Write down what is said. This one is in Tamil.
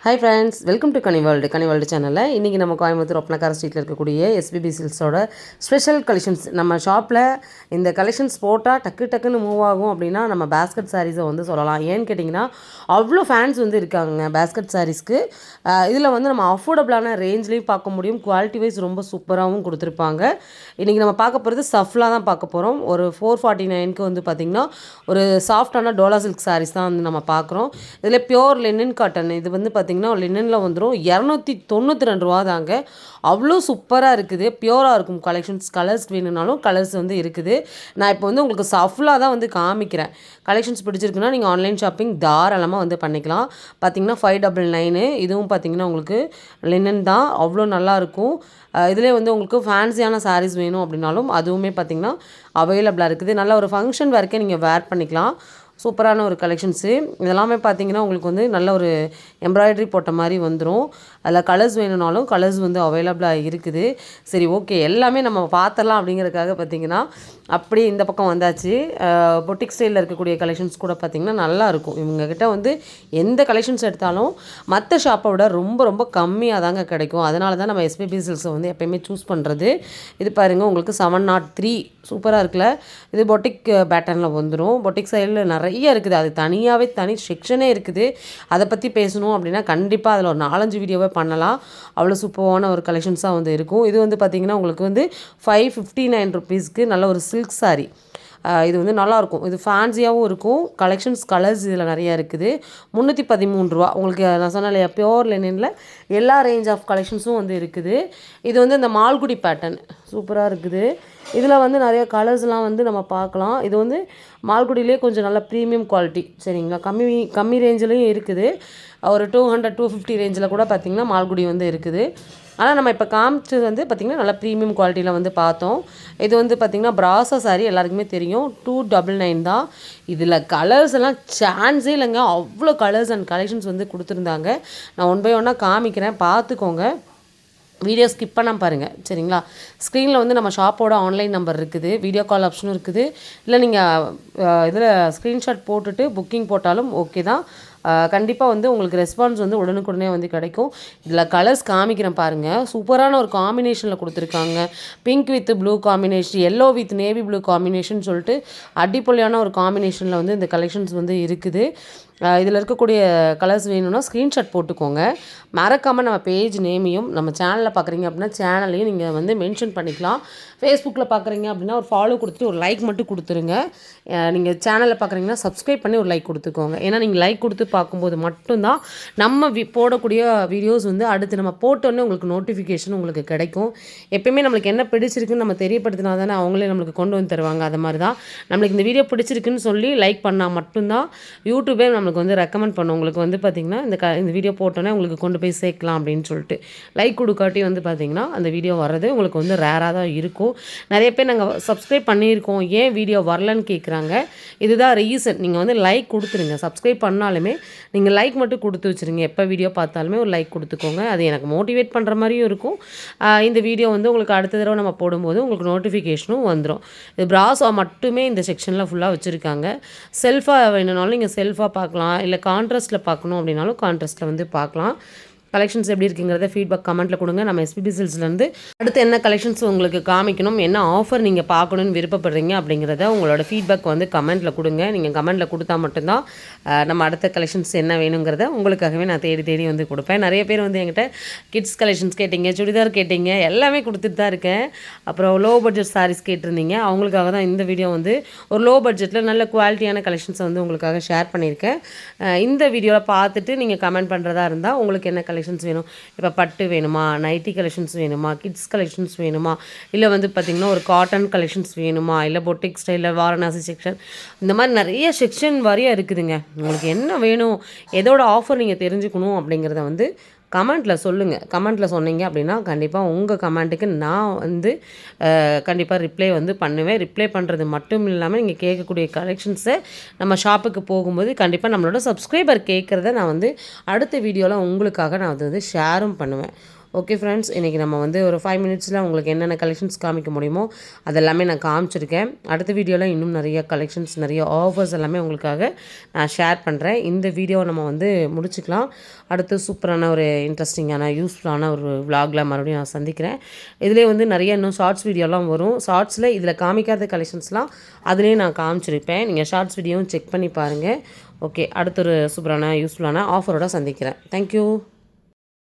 Hi friends, welcome to Ghani world சேனலில் இன்றைக்கி நம்ம கோயம்புத்தூர் ஒப்பனக்கார ஸ்ட்ரீட்டில் இருக்கக்கூடிய எஸ்பிபி சில்க்ஸோட ஸ்பெஷல் கலெக்ஷன்ஸ். நம்ம ஷாப்பில் இந்த கலெக்ஷன்ஸ் போட்டால் டக்குன்னு மூவ் ஆகும் அப்படின்னா நம்ம பேஸ்கட் சாரீஸை வந்து சொல்லலாம். ஏன்னு கேட்டிங்கன்னா அவ்வளோ ஃபேன்ஸ் வந்து இருக்காங்க பேஸ்கட் சாரீஸ்க்கு. இதில் வந்து நம்ம அஃபோர்டபுளான ரேஞ்ச்லேயும் பார்க்க முடியும், குவாலிட்டி வைஸ் ரொம்ப சூப்பராகவும் கொடுத்துருப்பாங்க. இன்றைக்கி நம்ம பார்க்க போகிறது சஃப்லாம் தான் பார்க்க போகிறோம். ஒரு 449க்கு வந்து பார்த்திங்கன்னா ஒரு சாஃப்டான டோலா சில்க் சாரீஸ் தான் வந்து நம்ம பார்க்குறோம். இதில் பியோர் லினன் காட்டன், இது வந்து பார்த்திங்கன்னா லினனில் வந்துடும் 292 ரூபா தாங்க. அவ்வளோ சூப்பராக இருக்குது, பியூராக இருக்கும் கலெக்ஷன்ஸ். கலர்ஸ் வேணும்னாலும் கலர்ஸ் வந்து இருக்குது. நான் இப்போ வந்து உங்களுக்கு சஃப்லாக தான் வந்து காமிக்கிறேன். கலெக்ஷன்ஸ் பிடிச்சிருக்குன்னா நீங்கள் ஆன்லைன் ஷாப்பிங் தாராளமாக வந்து பண்ணிக்கலாம். பார்த்திங்கன்னா 599, இதுவும் பார்த்திங்கன்னா உங்களுக்கு லினன் தான், அவ்வளோ நல்லாயிருக்கும். இதிலே வந்து உங்களுக்கு ஃபேன்சியான சாரீஸ் வேணும் அப்படின்னாலும் அதுவுமே பார்த்திங்கன்னா அவைலபிளாக இருக்குது. நல்ல ஒரு ஃபங்க்ஷன் வரைக்கும் நீங்கள் வேர் பண்ணிக்கலாம். சூப்பரான ஒரு கலெக்ஷன்ஸு. இதெல்லாமே பார்த்திங்கன்னா உங்களுக்கு வந்து நல்ல ஒரு எம்ப்ராய்டரி போட்ட மாதிரி வந்துடும். அதில் கலர்ஸ் வேணும்னாலும் கலர்ஸ் வந்து அவைலபிளாக இருக்குது. சரி, ஓகே, எல்லாமே நம்ம பார்த்துடலாம் அப்படிங்கிறதுக்காக பார்த்திங்கன்னா அப்படியே இந்த பக்கம் வந்தாச்சு. பொட்டிக் ஸ்டைலில் இருக்கக்கூடிய கலெக்ஷன்ஸ் கூட பார்த்திங்கன்னா நல்லாயிருக்கும். இவங்கக்கிட்ட வந்து எந்த கலெக்ஷன்ஸ் எடுத்தாலும் மற்ற ஷாப்பை விட ரொம்ப ரொம்ப கம்மியாக தாங்க கிடைக்கும். அதனால தான் நம்ம எஸ்பிபி சில்க்ஸை வந்து எப்போயுமே சூஸ் பண்ணுறது. இது பாருங்கள், உங்களுக்கு 703 சூப்பராக இருக்குல்ல. இது பொட்டிக் பேட்டர்னில் வந்துடும். பொட்டிக் ஸ்டைலில் நிறைய இருக்குது, அது தனியாகவே தனி செக்ஷனே இருக்குது. அதை பற்றி பேசணும் அப்படின்னா கண்டிப்பாக அதில் ஒரு 4-5 வீடியோவே பண்ணலாம். அவ்வளோ சூப்பரான ஒரு கலெக்ஷன்ஸாக வந்து இருக்கும். இது வந்து பார்த்திங்கன்னா உங்களுக்கு வந்து 559 ருபீஸ்க்கு நல்ல ஒரு சில்க் சாரீ. இது வந்து நல்லாயிருக்கும். இது ஃபேன்சியாகவும் இருக்கும். கலெக்ஷன்ஸ் கலர்ஸ் இதில் நிறையா இருக்குது. 313 ரூபா. உங்களுக்கு நான் சொன்னேன் இல்லையா, பியோர் லினனில் எல்லா ரேஞ்ச் ஆஃப் கலெக்ஷன்ஸும் வந்து இருக்குது. இது வந்து இந்த மால்குடி பேட்டர்ன் சூப்பராக இருக்குது. இதில் வந்து நிறைய கலர்ஸ்லாம் வந்து நம்ம பார்க்கலாம். இது வந்து மால்குடியிலே கொஞ்சம் நல்ல ப்ரீமியம் குவாலிட்டி, சரிங்களா. கம்மி ரேஞ்சிலையும் இருக்குது. ஒரு 200-250 ரேஞ்சில் கூட பார்த்திங்கன்னா மால்குடி வந்து இருக்குது. ஆனால் நம்ம இப்போ காமிச்சது வந்து பார்த்திங்கன்னா நல்லா ப்ரீமியம் குவாலிட்டியில் வந்து பார்த்தோம். இது வந்து பார்த்திங்கன்னா பிராசா சாரீ, எல்லாருக்குமே தெரியும். 299 தான். இதில் கலர்ஸ் எல்லாம் சான்ஸே இல்லைங்க, அவ்வளோ கலர்ஸ் அண்ட் கலெக்ஷன்ஸ் வந்து கொடுத்துருந்தாங்க. நான் ஒன் பை ஒன்னாக காமிக்கிறேன், பார்த்துக்கோங்க. வீடியோ ஸ்கிப் பண்ணாமல் பாருங்கள், சரிங்களா. ஸ்க்ரீனில் வந்து நம்ம ஷாப்போட ஆன்லைன் நம்பர் இருக்குது, வீடியோ கால் ஆப்ஷனும் இருக்குது. இல்லை நீங்கள் இதில் ஸ்க்ரீன்ஷாட் போட்டுட்டு புக்கிங் போட்டாலும் ஓகே தான். கண்டிப்பாக வந்து உங்களுக்கு ரெஸ்பான்ஸ் வந்து உடனுக்குடனே வந்து கிடைக்கும். இதில் கலர்ஸ் காமிக்கிறேன் பாருங்கள். சூப்பரான ஒரு காம்பினேஷனில் கொடுத்துருக்காங்க. Pink with blue combination, yellow with navy blue combination சொல்லிட்டு அடிப்பொலியான ஒரு காம்பினேஷனில் வந்து இந்த கலெக்ஷன்ஸ் வந்து இருக்குது. இதில் இருக்கக்கூடிய கலர்ஸ் வேணும்னா ஸ்க்ரீன்ஷாட் போட்டுக்கோங்க. மறக்காமல் நம்ம பேஜ் நேமையும், நம்ம சேனலில் பார்க்குறீங்க அப்படின்னா சேனலையும் நீங்கள் வந்து மென்ஷன் பண்ணிக்கலாம். ஃபேஸ்புக்கில் பார்க்குறீங்க அப்படின்னா ஒரு ஃபாலோ கொடுத்துட்டு ஒரு லைக் மட்டும் கொடுத்துருங்க. நீங்கள் சேனலில் பார்க்குறீங்கன்னா சப்ஸ்கிரைப் பண்ணி ஒரு லைக் கொடுத்துக்கோங்க. ஏன்னா நீங்கள் லைக் கொடுத்து பார்க்கும்போது மட்டும்தான் நம்ம போடக்கூடிய வீடியோஸ் வந்து அடுத்து நம்ம போட்டோன்னே உங்களுக்கு நோட்டிஃபிகேஷன் உங்களுக்கு கிடைக்கும். எப்பயுமே நம்மளுக்கு என்ன பிடிச்சிருக்குன்னு நம்ம தெரியப்படுத்தினா தானே அவங்களே நம்மளுக்கு கொண்டு வந்து தருவாங்க. அது மாதிரி தான் நம்மளுக்கு இந்த வீடியோ பிடிச்சிருக்குன்னு சொல்லி லைக் பண்ணால் மட்டும்தான் யூடியூபே நம்மளுக்கு வந்து ரெக்கமெண்ட் பண்ணும். உங்களுக்கு வந்து பார்த்திங்கன்னா இந்த வீடியோ போட்டோன்னே உங்களுக்கு கொண்டு போய் சேர்க்கலாம் அப்படின்னு சொல்லிட்டு லைக் கொடுக்காட்டி வந்து பார்த்திங்கன்னா அந்த வீடியோ வர்றது உங்களுக்கு வந்து ரேராக தான் இருக்கும். நிறைய பேர் நாங்கள் சப்ஸ்கிரைப் பண்ணியிருக்கோம், ஏன் வீடியோ வரலன்னு கேட்குறாங்க. இதுதான் ரீசன். நீங்கள் வந்து லைக் கொடுத்துருங்க. சப்ஸ்கிரைப் பண்ணாலுமே நீங்கள் லைக் மட்டும் கொடுத்து வச்சுருங்க. எப்போ வீடியோ பார்த்தாலுமே ஒரு லைக் கொடுத்துக்கோங்க. அது எனக்கு மோட்டிவேட் பண்ணுற மாதிரியும் இருக்கும். இந்த வீடியோ வந்து உங்களுக்கு அடுத்த தடவை நம்ம போடும்போது உங்களுக்கு நோட்டிஃபிகேஷனும் வந்துடும். இது பிராஸா மட்டுமே இந்த செக்ஷனில் ஃபுல்லாக வச்சுருக்காங்க. செல்ஃபாக வேணும்னாலும் நீங்கள் செல்ஃபாக பார்க்கலாம், இல்லை கான்ட்ராஸ்ட்டில் பார்க்கணும் அப்படின்னாலும் கான்ட்ராஸ்ட்டில் வந்து பார்க்கலாம். கலெக்ஷன்ஸ் எப்படி இருக்குங்கிறத ஃபீட்பேக் கமெண்ட்டில் கொடுங்க. நம்ம எஸ்பிபி சில்க்ஸ்லேருந்து அடுத்து என்ன கலெக்ஷன்ஸ் உங்களுக்கு காமிக்கணும், என்ன ஆஃபர் நீங்கள் பார்க்கணுன்னு விருப்பப்படுறீங்க அப்படிங்கிறத உங்களோட ஃபீட்பேக் வந்து கமெண்ட்டில் கொடுங்க. நீங்கள் கமெண்ட்டில் கொடுத்தா மட்டும்தான் நம்ம அடுத்த கலெக்ஷன்ஸ் என்ன வேணுங்கிறத உங்களுக்காகவே நான் தேடி வந்து கொடுப்பேன். நிறைய பேர் வந்து என்கிட்ட கிட்ஸ் கலெக்ஷன்ஸ் கேட்டிங்க, சுடிதார் கேட்டிங்க, எல்லாமே கொடுத்துட்டு தான் இருக்கேன். அப்புறம் லோ பட்ஜெட் சாரீஸ் கேட்டிருந்தீங்க, அவங்களுக்காக தான் இந்த வீடியோ வந்து ஒரு லோ பட்ஜெட்டில் நல்ல குவாலிட்டியான கலெக்ஷன்ஸை வந்து உங்களுக்காக ஷேர் பண்ணியிருக்கேன். இந்த வீடியோவில் பார்த்துட்டு நீங்கள் கமெண்ட் பண்ணுறதா இருந்தால் உங்களுக்கு என்ன கலெக்ஷன்ஸ் வேணும், இப்போ பட்டு வேணுமா, நைட்டி கலெக்ஷன்ஸ் வேணுமா, கிட்ஸ் கலெக்ஷன்ஸ் வேணுமா, இல்லை வந்து பார்த்திங்கன்னா ஒரு காட்டன் கலெக்ஷன்ஸ் வேணுமா, இல்லை பொட்டிக் ஸ்டைலில் வாரணாசி செக்ஷன், இந்த மாதிரி நிறைய செக்ஷன் வரையாக இருக்குதுங்க. உங்களுக்கு என்ன வேணும், எதோட ஆஃபர் நீங்கள் தெரிஞ்சுக்கணும் அப்படிங்கிறத வந்து கமெண்ட்டில் சொல்லுங்கள். கமெண்ட்டில் சொன்னீங்க அப்படின்னா கண்டிப்பாக உங்கள் கமெண்ட்டுக்கு நான் வந்து கண்டிப்பாக ரிப்ளை வந்து பண்ணுவேன். ரிப்ளை பண்ணுறது மட்டும் இல்லாமல் நீங்கள் கேட்கக்கூடிய கலெக்ஷன்ஸை நம்ம ஷாப்புக்கு போகும்போது கண்டிப்பாக நம்மளோட சப்ஸ்கிரைபர் கேட்குறத நான் வந்து அடுத்த வீடியோவில் உங்களுக்காக நான் வந்து ஷேரும் பண்ணுவேன். ஓகே ஃப்ரெண்ட்ஸ், இன்றைக்கி நம்ம வந்து ஒரு 5 மினிட்ஸில் உங்களுக்கு என்னென்ன கலெக்ஷன்ஸ் காமிக்க முடியுமோ அதெல்லாமே நான் காமிச்சிருக்கேன். அடுத்த வீடியோவில் இன்னும் நிறைய கலெக்ஷன்ஸ், நிறைய ஆஃபர்ஸ் எல்லாமே உங்களுக்காக நான் ஷேர் பண்ணுறேன். இந்த வீடியோவை நம்ம வந்து முடிச்சுக்கலாம். அடுத்து சூப்பரான ஒரு இன்ட்ரெஸ்டிங்கான யூஸ்ஃபுல்லான ஒரு விலாகில் மறுபடியும் நான் சந்திக்கிறேன். இதிலே வந்து நிறைய இன்னும் ஷார்ட்ஸ் வீடியோலாம் வரும். ஷார்ட்ஸில் இதில் காமிக்காத கலெக்ஷன்ஸ்லாம் அதிலே நான் காமிச்சிருப்பேன். நீங்கள் ஷார்ட்ஸ் வீடியோவும் செக் பண்ணி பாருங்கள். ஓகே, அடுத்த ஒரு சூப்பரான யூஸ்ஃபுல்லான ஆஃபரோட சந்திக்கிறேன். தேங்க்யூ.